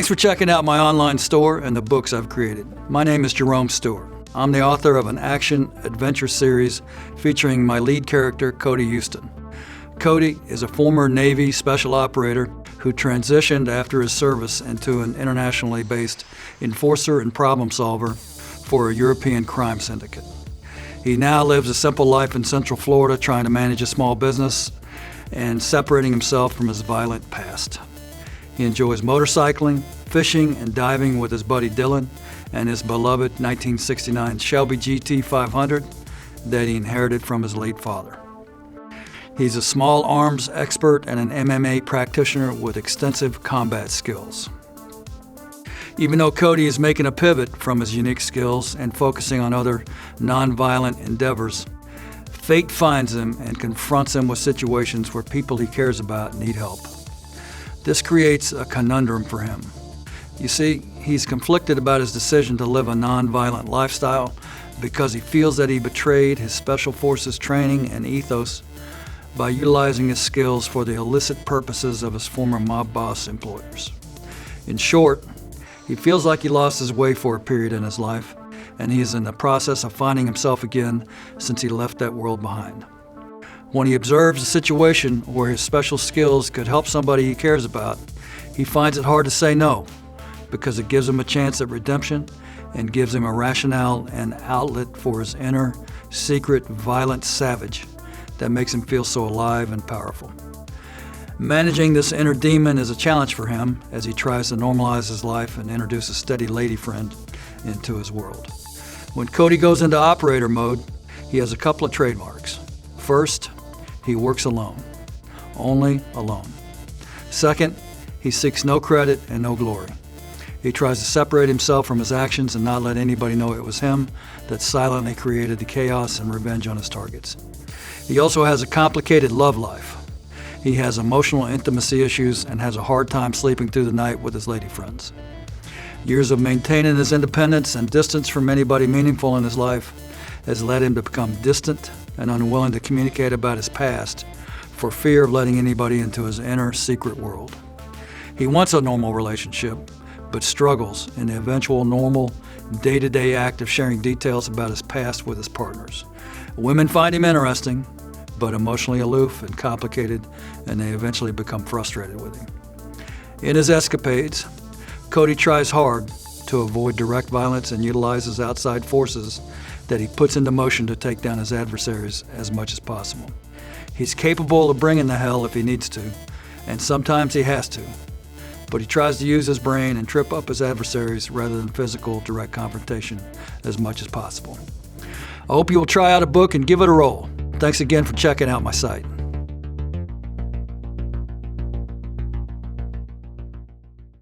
Thanks for checking out my online store and the books I've created. My name is Jerome Stewart. I'm the author of an action-adventure series featuring my lead character, Cody Houston. Cody is a former Navy special operator who transitioned after his service into an internationally based enforcer and problem solver for a European crime syndicate. He now lives a simple life in Central Florida, trying to manage a small business and separating himself from his violent past. He enjoys motorcycling, fishing, and diving with his buddy Dylan and his beloved 1969 Shelby GT 500 that he inherited from his late father. He's a small arms expert and an MMA practitioner with extensive combat skills. Even though Cody is making a pivot from his unique skills and focusing on other non-violent endeavors, fate finds him and confronts him with situations where people he cares about need help. This creates a conundrum for him. You see, he's conflicted about his decision to live a non-violent lifestyle because he feels that he betrayed his Special Forces training and ethos by utilizing his skills for the illicit purposes of his former mob boss employers. In short, he feels like he lost his way for a period in his life, and he is in the process of finding himself again since he left that world behind. When he observes a situation where his special skills could help somebody he cares about, he finds it hard to say no, because it gives him a chance at redemption and gives him a rationale and outlet for his inner, secret, violent savage that makes him feel so alive and powerful. Managing this inner demon is a challenge for him as he tries to normalize his life and introduce a steady lady friend into his world. When Cody goes into operator mode, he has a couple of trademarks. First, he works alone, only alone. Second, he seeks no credit and no glory. He tries to separate himself from his actions and not let anybody know it was him that silently created the chaos and revenge on his targets. He also has a complicated love life. He has emotional intimacy issues and has a hard time sleeping through the night with his lady friends. Years of maintaining his independence and distance from anybody meaningful in his life has led him to become distant and unwilling to communicate about his past for fear of letting anybody into his inner secret world. He wants a normal relationship, but struggles in the eventual normal day-to-day act of sharing details about his past with his partners. Women find him interesting, but emotionally aloof and complicated, and they eventually become frustrated with him. In his escapades, Cody tries hard to avoid direct violence and utilizes outside forces that he puts into motion to take down his adversaries as much as possible. He's capable of bringing the hell if he needs to, and sometimes he has to, but he tries to use his brain and trip up his adversaries rather than physical direct confrontation as much as possible. I hope you will try out a book and give it a roll. Thanks again for checking out my site.